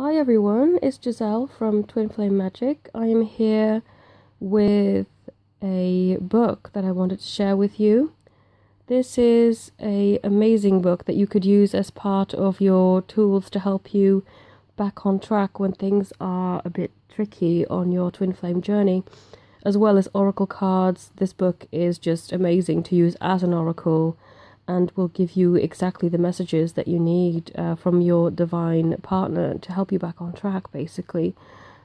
Hi everyone, it's Giselle from Twin Flame Magic. I am here with a book that I wanted to share with you. This is an amazing book that you could use as part of your tools to help you back on track when things are a bit tricky on your Twin Flame journey, as well as oracle cards. This book is just amazing to use as an oracle and will give you exactly the messages that you need from your divine partner to help you back on track, basically.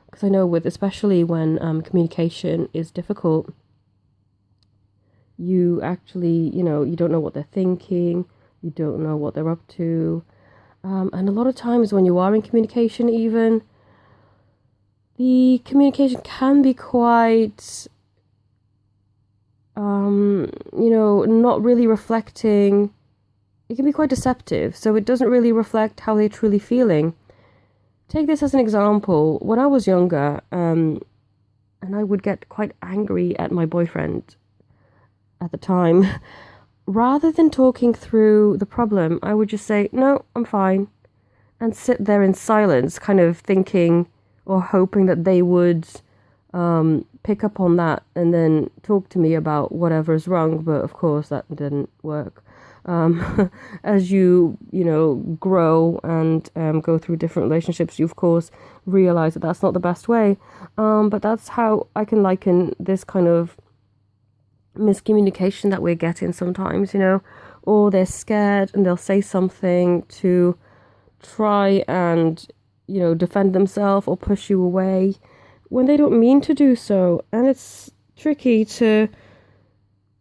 Because I know especially when communication is difficult, you actually, you don't know what they're thinking, you don't know what they're up to. And a lot of times when you are in communication, even, the communication can be quite, not really reflecting. It can be quite deceptive, so it doesn't really reflect how they're truly feeling. Take this as an example. When I was younger, and I would get quite angry at my boyfriend at the time, rather than talking through the problem, I would just say, no, I'm fine, and sit there in silence, kind of thinking or hoping that they would pick up on that and then talk to me about whatever's wrong. But of course, that didn't work. As you grow and go through different relationships, you of course realize that that's not the best way. But that's how I can liken this kind of miscommunication that we're getting sometimes, or they're scared and they'll say something to try and, defend themselves or push you away when they don't mean to do so. And it's tricky to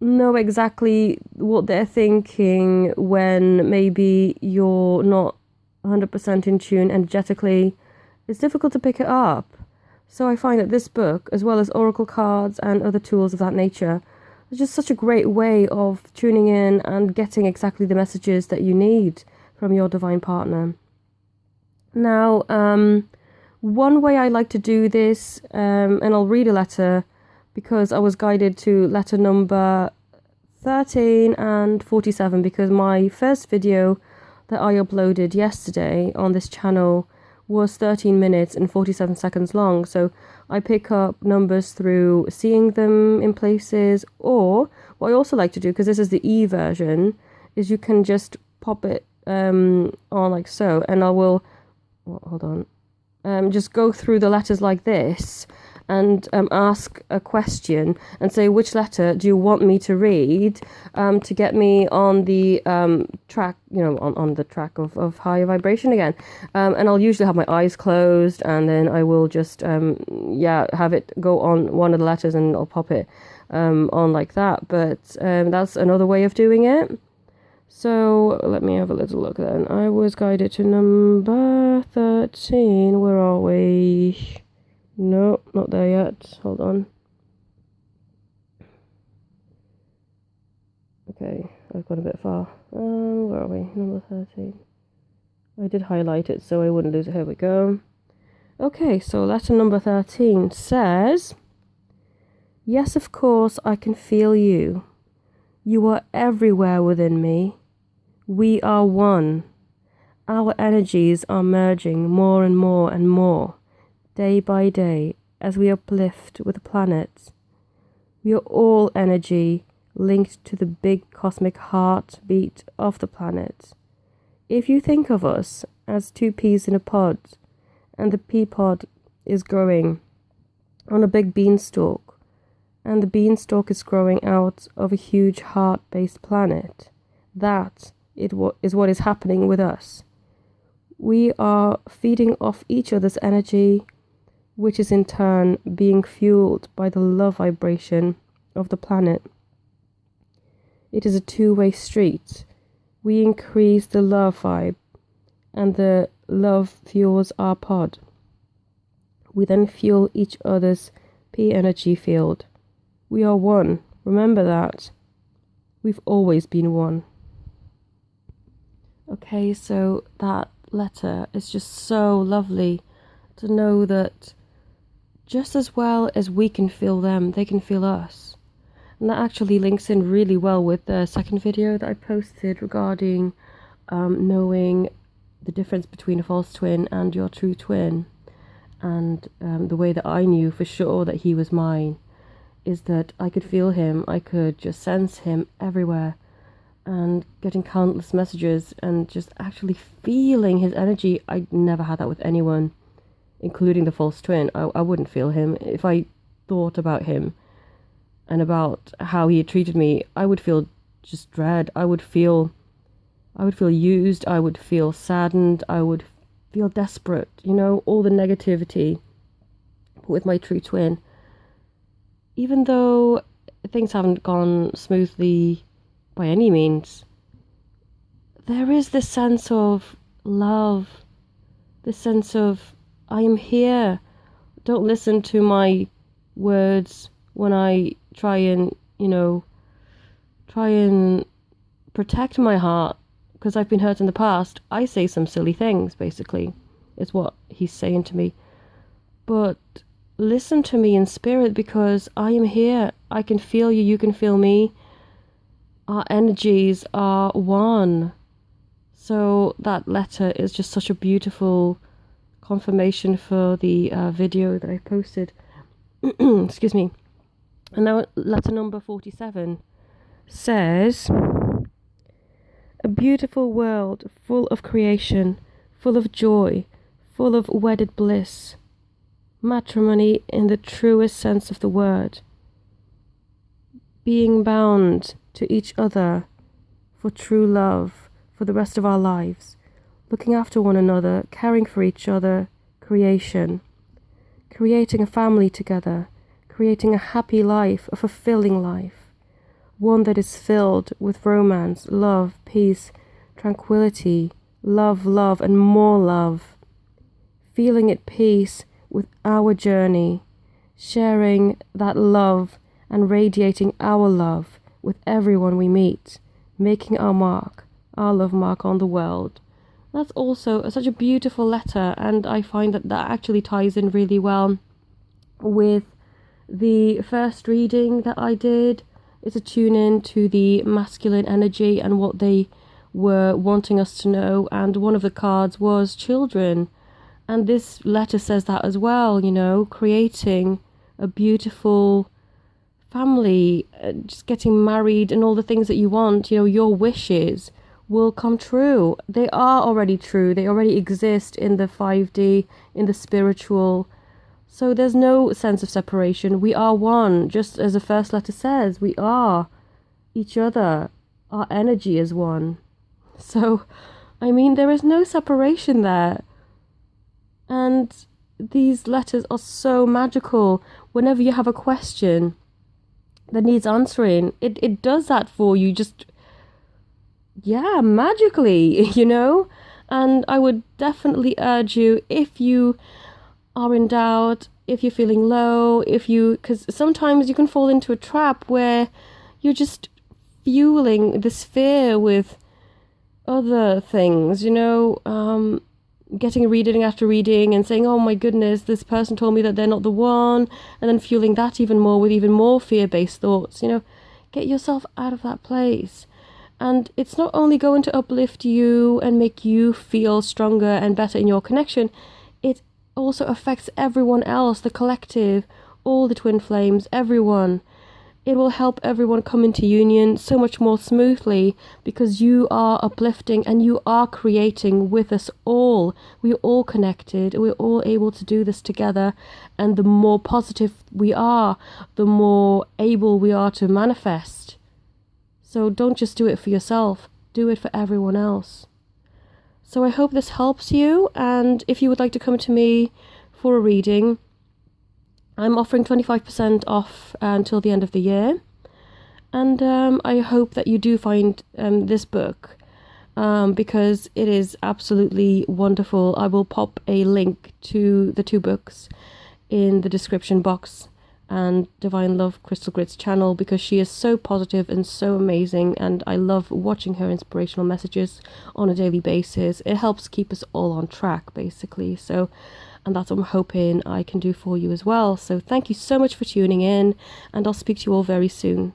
know exactly what they're thinking when maybe you're not 100% in tune energetically. It's difficult to pick it up. So I find that this book, as well as oracle cards and other tools of that nature, is just such a great way of tuning in and getting exactly the messages that you need from your divine partner. Now, one way I like to do this, and I'll read a letter because I was guided to letter number 13 and 47, because my first video that I uploaded yesterday on this channel was 13 minutes and 47 seconds long. So I pick up numbers through seeing them in places, or what I also like to do, because this is the e version, is you can just pop it on like so, and I will, hold on, just go through the letters like this and ask a question and say, which letter do you want me to read, to get me on the track, on the track of higher vibration again. And I'll usually have my eyes closed, and then I will just, have it go on one of the letters, and I'll pop it on like that. But that's another way of doing it. So let me have a little look then. I was guided to number 13. Where are we? No, not there yet. Hold on. Okay, I've gone a bit far. Where are we? Number 13. I did highlight it so I wouldn't lose it. Here we go. Okay, so letter number 13 says, yes, of course, I can feel you. You are everywhere within me. We are one. Our energies are merging more and more and more, day by day, as we uplift with the planets. We are all energy linked to the big cosmic heartbeat of the planet. If you think of us as two peas in a pod, and the pea pod is growing on a big beanstalk, and the beanstalk is growing out of a huge heart-based planet, that is what is happening with us. We are feeding off each other's energy, which is in turn being fueled by the love vibration of the planet. It is a two-way street. We increase the love vibe, and the love fuels our pod. We then fuel each other's P energy field. We are one. Remember that. We've always been one. Okay, so that letter is just so lovely to know that just as well as we can feel them, they can feel us. And that actually links in really well with the second video that I posted regarding knowing the difference between a false twin and your true twin, and the way that I knew for sure that he was mine, is that I could feel him, I could just sense him everywhere, and getting countless messages and just actually feeling his energy. I never had that with anyone, including the false twin. I wouldn't feel him. If I thought about him and about how he had treated me, I would feel just dread. I would feel used. I would feel saddened. I would feel desperate, all the negativity. But with my true twin, even though things haven't gone smoothly by any means, there is this sense of love, this sense of, I am here. Don't listen to my words when I try and protect my heart, because I've been hurt in the past. I say some silly things, basically, is what he's saying to me. But listen to me in spirit, because I am here. I can feel you, you can feel me. Our energies are one. So that letter is just such a beautiful confirmation for the video that I posted. Excuse me. And now letter number 47 says, a beautiful world full of creation, full of joy, full of wedded bliss. Matrimony in the truest sense of the word. Being bound to each other for true love for the rest of our lives. Looking after one another, caring for each other, creation. Creating a family together, creating a happy life, a fulfilling life. One that is filled with romance, love, peace, tranquility, love, and more love. Feeling at peace with our journey, sharing that love and radiating our love with everyone we meet, making our mark, our love mark on the world. That's also such a beautiful letter, and I find that actually ties in really well with the first reading that I did. It's a tune in to the masculine energy and what they were wanting us to know, and one of the cards was children. And this letter says that as well, creating a beautiful family, just getting married and all the things that you want, your wishes will come true. They are already true. They already exist in the 5D, in the spiritual. So there's no sense of separation. We are one, just as the first letter says. We are each other. Our energy is one. So, there is no separation there. And these letters are so magical. Whenever you have a question that needs answering, it does that for you, just, magically, And I would definitely urge you, if you are in doubt, if you're feeling low, because sometimes you can fall into a trap where you're just fueling this fear with other things, getting reading after reading and saying, oh my goodness, this person told me that they're not the one, and then fueling that even more with even more fear-based thoughts. Get yourself out of that place. And it's not only going to uplift you and make you feel stronger and better in your connection, it also affects everyone else, the collective, all the twin flames, everyone. It will help everyone come into union so much more smoothly, because you are uplifting and you are creating with us all. We're all connected. We're all able to do this together. And the more positive we are, the more able we are to manifest. So don't just do it for yourself. Do it for everyone else. So I hope this helps you. And if you would like to come to me for a reading, I'm offering 25% off until the end of the year. And I hope that you do find this book, because it is absolutely wonderful. I will pop a link to the two books in the description box, and Divine Love Crystal Grit's channel, because she is so positive and so amazing, and I love watching her inspirational messages on a daily basis. It helps keep us all on track, basically. And that's what I'm hoping I can do for you as well. So thank you so much for tuning in, and I'll speak to you all very soon.